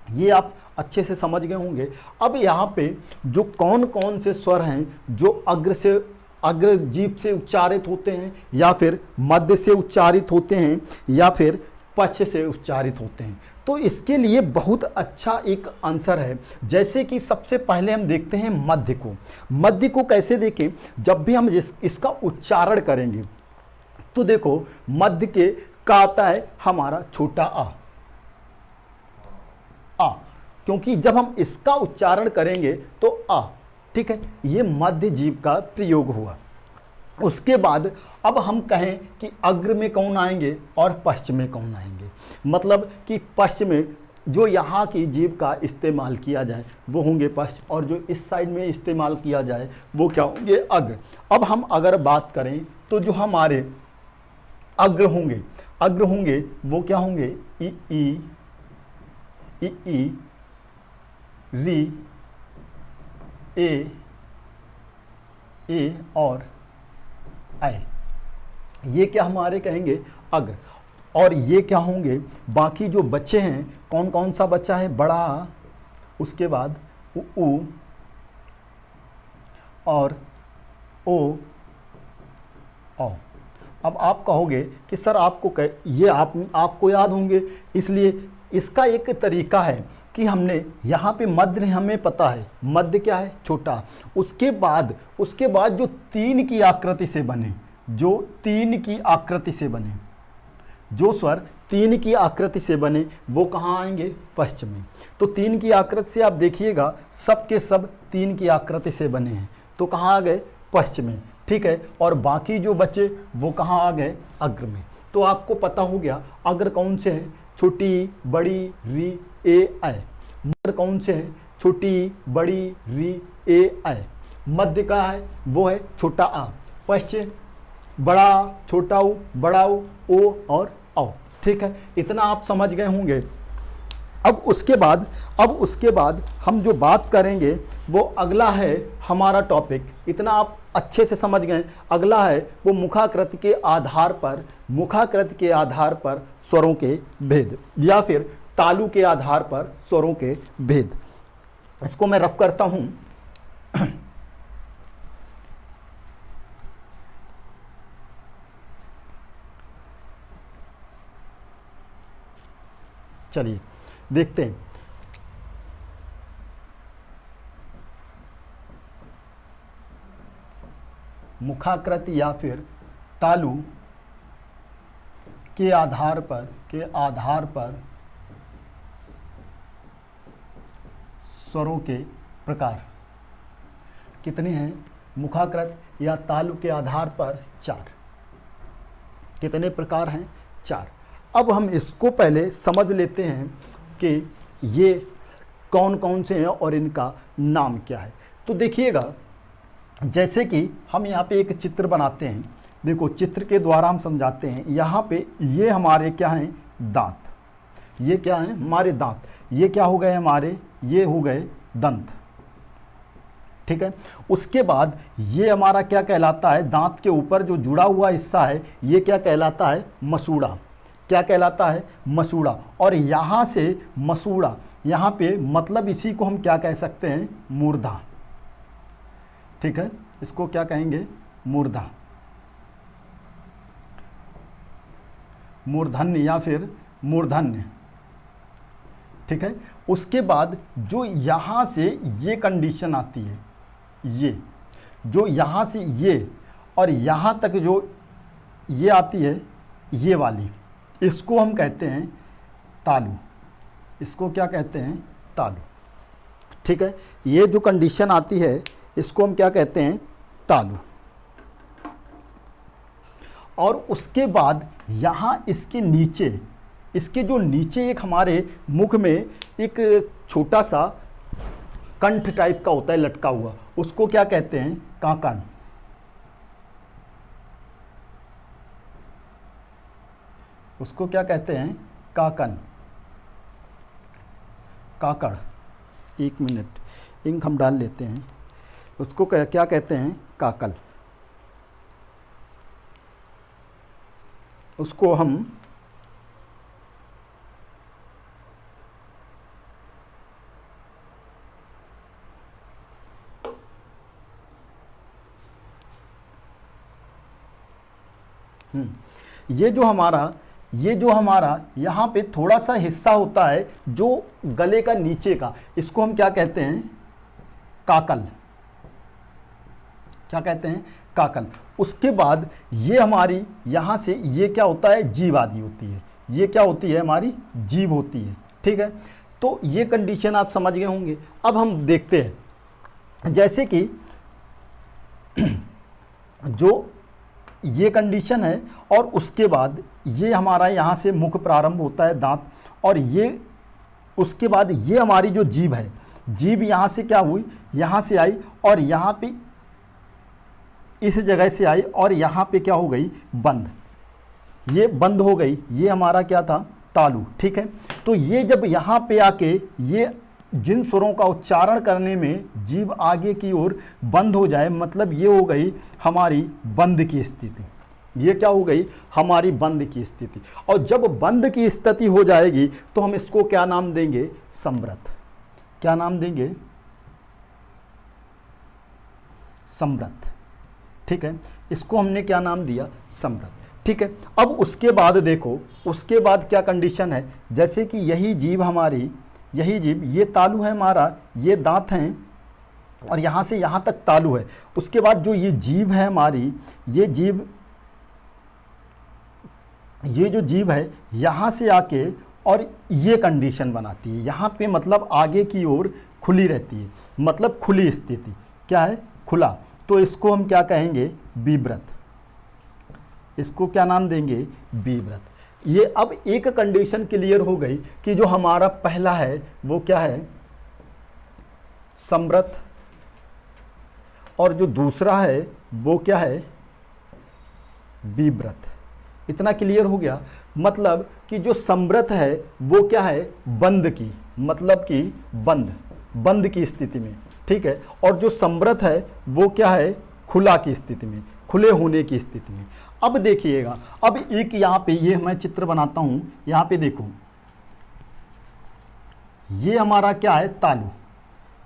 Speaker 1: ये आप अच्छे से समझ गए होंगे। अब यहाँ पे जो कौन कौन से स्वर हैं जो अग्र जीभ से उच्चारित होते हैं, या फिर मध्य से उच्चारित होते हैं, या फिर पश्च से उच्चारित होते हैं, तो इसके लिए बहुत अच्छा एक आंसर है। जैसे कि सबसे पहले हम देखते हैं मध्य को। मध्य को कैसे देखें? जब भी हम इसका उच्चारण करेंगे तो देखो, मध्य के का आता है हमारा छोटा आ, क्योंकि जब हम इसका उच्चारण करेंगे तो आ, ठीक है, ये मध्य जीभ का प्रयोग हुआ। उसके बाद अब हम कहें कि अग्र में कौन आएंगे और पश्चिम में कौन आएंगे, मतलब कि पश्चिम में जो यहाँ की जीभ का इस्तेमाल किया जाए वो होंगे पश्च, और जो इस साइड में इस्तेमाल किया जाए वो क्या होंगे, अग्र। अब हम अगर बात करें तो जो हमारे अग्र होंगे वो क्या होंगे, ई ई री ए और ऐ, ये क्या हमारे कहेंगे अग्र। और ये क्या होंगे, बाकी जो बच्चे हैं, कौन कौन सा बच्चा है, बड़ा, उसके बाद उ और ओ औ। अब आप कहोगे कि सर आपको ये आपको याद होंगे, इसलिए इसका एक तरीका है कि हमने यहाँ पे मध्य हमें पता है, मध्य क्या है, छोटा। उसके बाद जो तीन की आकृति से बने, जो स्वर तीन की आकृति से बने वो कहाँ आएंगे, पश्चिम में। तो तीन की आकृति से आप देखिएगा सब के सब तीन की आकृति से बने हैं, तो कहाँ आ गए, पश्चिम में, ठीक है। और बाकी जो बचे वो कहाँ आ गए, अग्र में। तो आपको पता हो गया अग्र कौन से हैं, छोटी, बड़ी, री, ए, ऐ। मध्य कौन से हैं, छोटी, बड़ी, री, ए, ऐ। मध्य का है वो है छोटा आ। पश्चिम बड़ा, छोटा ऊ, बड़ा ओ और औ, ठीक है। इतना आप समझ गए होंगे। अब उसके बाद हम जो बात करेंगे वो अगला है हमारा टॉपिक, इतना आप अच्छे से समझ गए। अगला है वो मुखाकृति के आधार पर स्वरों के भेद, या फिर तालु के आधार पर स्वरों के भेद। इसको मैं रफ करता हूं। चलिए देखते हैं। मुखाकृति या फिर तालु के आधार पर स्वरों के प्रकार कितने हैं, मुखाकृत या तालु के आधार पर 4। कितने प्रकार हैं, 4। अब हम इसको पहले समझ लेते हैं कि ये कौन कौन से हैं और इनका नाम क्या है। तो देखिएगा, जैसे कि हम यहाँ पे एक चित्र बनाते हैं, देखो चित्र के द्वारा हम समझाते हैं। यहाँ पे ये हमारे क्या हैं, दांत, ये क्या हैं, हमारे दांत, ये क्या हो गए हमारे, ये हो गए दंत, ठीक है। उसके बाद ये हमारा क्या कहलाता है, दांत के ऊपर जो जुड़ा हुआ हिस्सा है ये क्या कहलाता है, मसूड़ा। क्या कहलाता है, मसूड़ा। और यहाँ से मसूड़ा, यहाँ पे मतलब इसी को हम क्या कह सकते हैं, मूर्धा, ठीक है। इसको क्या कहेंगे, मूर्धा, मूर्धन्य या फिर मूर्धन्य, ठीक है। उसके बाद जो यहाँ से ये कंडीशन आती है, ये जो यहाँ से ये और यहाँ तक जो ये आती है, ये वाली, इसको हम कहते हैं तालु। इसको क्या कहते हैं, तालु, ठीक है। ये जो कंडीशन आती है इसको हम क्या कहते हैं, तालु। और उसके बाद यहाँ इसके नीचे, इसके जो नीचे एक हमारे मुख में एक छोटा सा कंठ टाइप का होता है लटका हुआ, उसको क्या कहते हैं, काकण। उसको क्या कहते हैं, काकन, काकड़। 1 मिनट इंक हम डाल लेते हैं। उसको क्या कहते हैं, काकल। उसको हम ये जो हमारा यहाँ पे थोड़ा सा हिस्सा होता है जो गले का नीचे का, इसको हम क्या कहते हैं, काकल। क्या कहते हैं, काकल। उसके बाद ये हमारी यहाँ से ये क्या होता है, जीभ आदि होती है। ये क्या होती है, हमारी जीभ होती है, ठीक है। तो ये कंडीशन आप समझ गए होंगे। अब हम देखते हैं, जैसे कि जो ये कंडीशन है, और उसके बाद ये हमारा यहाँ से मुख प्रारंभ होता है दांत, और ये उसके बाद ये हमारी जो जीभ है, जीभ यहाँ से क्या हुई, यहाँ से आई और यहाँ पे इस जगह से आई और यहाँ पे क्या हो गई, बंद, ये बंद हो गई, ये हमारा क्या था, तालु। ठीक है, तो ये जब यहाँ पे आके ये जिन स्वरों का उच्चारण करने में जीभ आगे की ओर बंद हो जाए, मतलब ये हो गई हमारी बंद की स्थिति। ये क्या हो गई, हमारी बंद की स्थिति। और जब बंद की स्थिति हो जाएगी तो हम इसको क्या नाम देंगे, समृत। क्या नाम देंगे, समृत। ठीक है, इसको हमने क्या नाम दिया, समृत। ठीक है, अब उसके बाद देखो, उसके बाद क्या कंडीशन है, जैसे कि यही जीभ हमारी, यही जीभ, ये तालु है हमारा, ये दांत हैं और यहाँ से यहाँ तक तालु है। उसके बाद जो ये जीभ है हमारी, ये जीभ, ये जो जीभ है यहाँ से आके और ये कंडीशन बनाती है, यहाँ पे मतलब आगे की ओर खुली रहती है, मतलब खुली स्थिति। क्या है, खुला। तो इसको हम क्या कहेंगे, बीव्रत। इसको क्या नाम देंगे, बीव्रत। ये अब एक कंडीशन क्लियर हो गई कि जो हमारा पहला है वो क्या है, समृत, और जो दूसरा है वो क्या है, बीव्रत। इतना क्लियर हो गया। मतलब कि जो समृत है वो क्या है, बंद की, मतलब कि बंद, बंद की स्थिति में। ठीक है, और जो समृत है वो क्या है, खुला की स्थिति में, खुले होने की स्थिति में। अब देखिएगा, अब एक यहाँ पे ये मैं चित्र बनाता हूँ, यहाँ पे देखो, ये हमारा क्या है, तालु,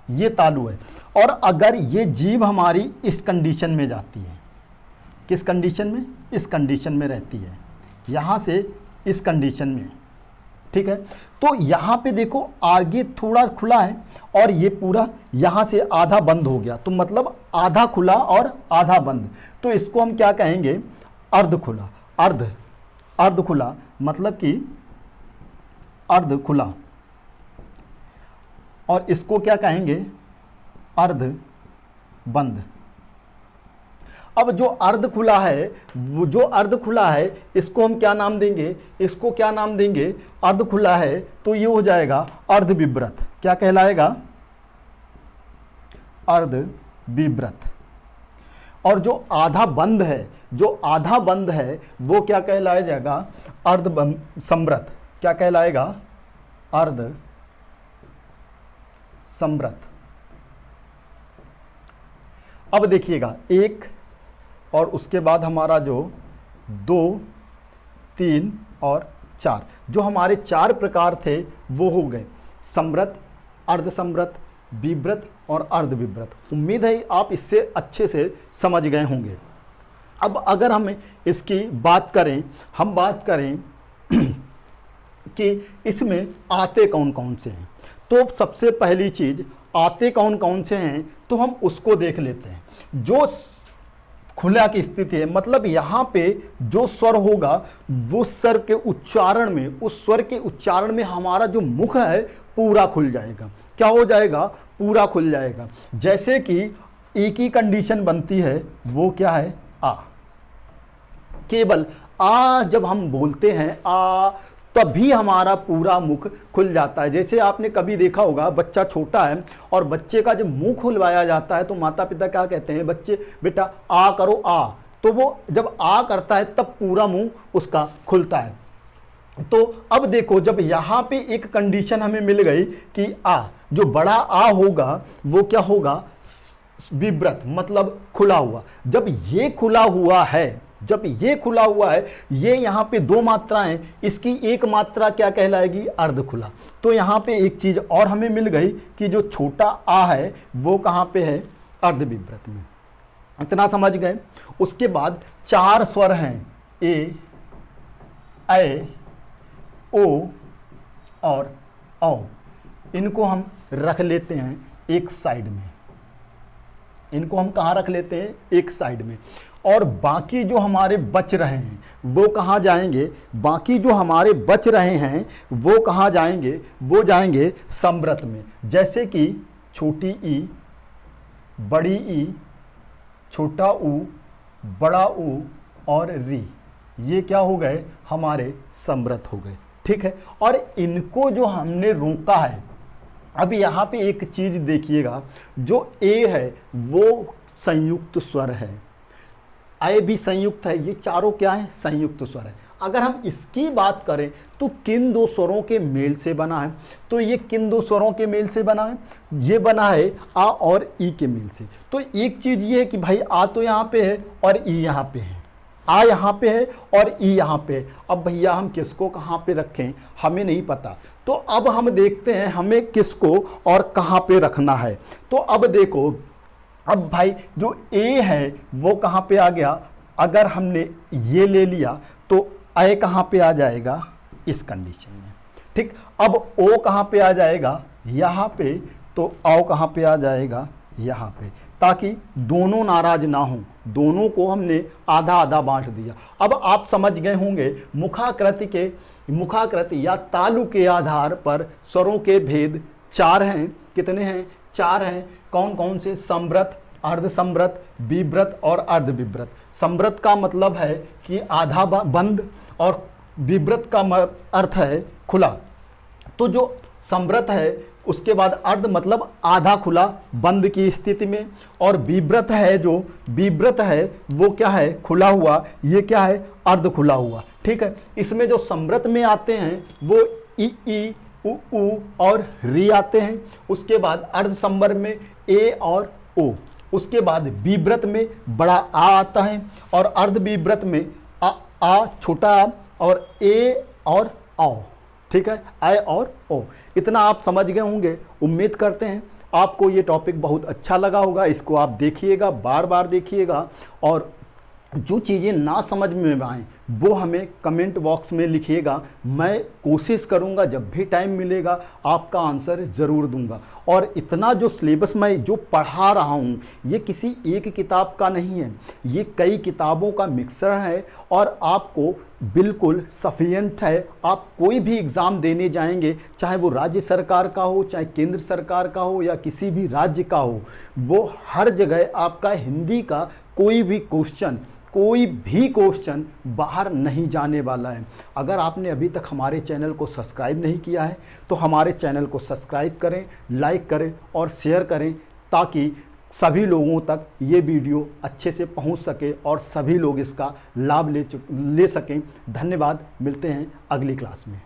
Speaker 1: ये तालु है। और अगर ये जीभ हमारी इस कंडीशन में जाती है, किस कंडीशन में, इस कंडीशन में रहती है, यहाँ से इस कंडीशन में। ठीक है, तो यहाँ पे देखो आगे थोड़ा खुला है और ये पूरा यहाँ से आधा बंद हो गया, तो मतलब आधा खुला और आधा बंद। तो इसको हम क्या कहेंगे, अर्ध खुला। अर्ध खुला मतलब कि अर्ध खुला, और इसको क्या कहेंगे, अर्ध बंद। अब जो अर्ध खुला है, वो जो अर्ध खुला है इसको हम क्या नाम देंगे, इसको क्या नाम देंगे, अर्ध खुला है तो ये हो जाएगा अर्ध विव्रत। क्या कहलाएगा, अर्ध विव्रत। और जो आधा बंद है, जो आधा बंद है वो क्या कहलाया जाएगा, अर्ध समृत। क्या कहलाएगा, अर्ध समृत। अब देखिएगा, एक और उसके बाद हमारा जो 2, 3 और 4, जो हमारे 4 प्रकार थे वो हो गए, समृत, अर्धसमृत, विव्रत और अर्धविव्रत। उम्मीद है आप इससे अच्छे से समझ गए होंगे। अब अगर हम इसकी बात करें, हम बात करें कि इसमें आते कौन कौन से हैं, तो सबसे पहली चीज़ आते कौन कौन से हैं तो हम उसको देख लेते हैं। जो खुला की स्थिति है, मतलब यहाँ पे जो स्वर होगा वो स्वर के उच्चारण में, उस स्वर के उच्चारण में हमारा जो मुख है पूरा खुल जाएगा। क्या हो जाएगा, पूरा खुल जाएगा। जैसे कि एक ही कंडीशन बनती है, वो क्या है, आ। केवल आ जब हम बोलते हैं आ, तभी हमारा पूरा मुख खुल जाता है। जैसे आपने कभी देखा होगा, बच्चा छोटा है और बच्चे का जब मुंह खुलवाया जाता है तो माता पिता क्या कहते हैं, बच्चे बेटा आ करो आ, तो वो जब आ करता है तब पूरा मुंह उसका खुलता है। तो अब देखो, जब यहाँ पे एक कंडीशन हमें मिल गई कि आ, जो बड़ा आ होगा वो क्या होगा, विव्रत, मतलब खुला हुआ। जब ये खुला हुआ है, जब ये खुला हुआ है, ये यहाँ पे 2 मात्राएं, इसकी एक मात्रा क्या कहलाएगी, अर्ध खुला। तो यहाँ पे एक चीज और हमें मिल गई कि जो छोटा आ है वो कहाँ पे है, अर्ध विव्रत में। इतना समझ गए। उसके बाद 4 स्वर हैं, ए, ऐ, ओ और औ। इनको हम रख लेते हैं एक साइड में, इनको हम कहाँ रख लेते हैं, एक साइड में। और बाकी जो हमारे बच रहे हैं वो कहाँ जाएंगे, बाकी जो हमारे बच रहे हैं वो कहाँ जाएंगे, वो जाएंगे समृत में। जैसे कि छोटी ई, बड़ी ई, छोटा ऊ, बड़ा ऊ और री, ये क्या हो गए, हमारे समृत हो गए। ठीक है, और इनको जो हमने रोका है, अब यहाँ पे एक चीज देखिएगा, जो ए है वो संयुक्त स्वर है, ए भी संयुक्त है, ये चारों क्या है, संयुक्त स्वर है। अगर हम इसकी बात करें तो किन दो स्वरों के मेल से बना है, तो ये किन दो स्वरों के मेल से बना है, ये बना है आ और ई के मेल से। तो एक चीज ये है कि भाई आ तो यहाँ पे है और ई यहाँ पे है, आ यहाँ पे है और ई यहाँ पे है। अब भैया हम किसको कहाँ पे रखें, हमें नहीं पता, तो अब हम देखते हैं हमें किसको और कहाँ पे रखना है। तो अब देखो, अब भाई जो ए है वो कहाँ पे आ गया, अगर हमने ये ले लिया तो ए कहाँ पे आ जाएगा, इस कंडीशन में। ठीक, अब ओ कहाँ पे आ जाएगा, यहाँ पे, तो आओ कहाँ पे आ जाएगा, यहाँ पे, ताकि दोनों नाराज ना हों, दोनों को हमने आधा आधा बांट दिया। अब आप समझ गए होंगे मुखाकृति या तालु के आधार पर स्वरों के भेद चार हैं। कितने हैं, चार हैं। कौन कौन से, समृत, अर्धसमृत, विव्रत और अर्धविव्रत। समृत का मतलब है कि आधा बंद और विव्रत का अर्थ है खुला। तो जो समृत है उसके बाद अर्ध मतलब आधा खुला बंद की स्थिति में, और विव्रत है, जो विव्रत है वो क्या है, खुला हुआ, ये क्या है, अर्ध खुला हुआ। ठीक है, इसमें जो समृत में आते हैं वो ई उ और री आते हैं। उसके बाद अर्धसंवर में ए और ओ, उसके बाद विव्रत में बड़ा आ आता है, और अर्धविव्रत में आ छोटा आ और ए और औ। ठीक है, ए और ओ। इतना आप समझ गए होंगे। उम्मीद करते हैं आपको ये टॉपिक बहुत अच्छा लगा होगा। इसको आप देखिएगा, बार बार देखिएगा, और जो चीज़ें ना समझ में आएँ वो हमें कमेंट बॉक्स में लिखिएगा। मैं कोशिश करूंगा जब भी टाइम मिलेगा आपका आंसर ज़रूर दूंगा। और इतना जो सिलेबस मैं जो पढ़ा रहा हूँ ये किसी एक किताब का नहीं है, ये कई किताबों का मिक्सर है, और आपको बिल्कुल सफिशिएंट है। आप कोई भी एग्ज़ाम देने जाएंगे, चाहे वो राज्य सरकार का हो, चाहे केंद्र सरकार का हो, या किसी भी राज्य का हो, वो हर जगह आपका हिंदी का कोई भी क्वेश्चन बाहर नहीं जाने वाला है। अगर आपने अभी तक हमारे चैनल को सब्सक्राइब नहीं किया है तो हमारे चैनल को सब्सक्राइब करें, लाइक करें और शेयर करें, ताकि सभी लोगों तक ये वीडियो अच्छे से पहुंच सके और सभी लोग इसका लाभ ले सकें। धन्यवाद, मिलते हैं अगली क्लास में।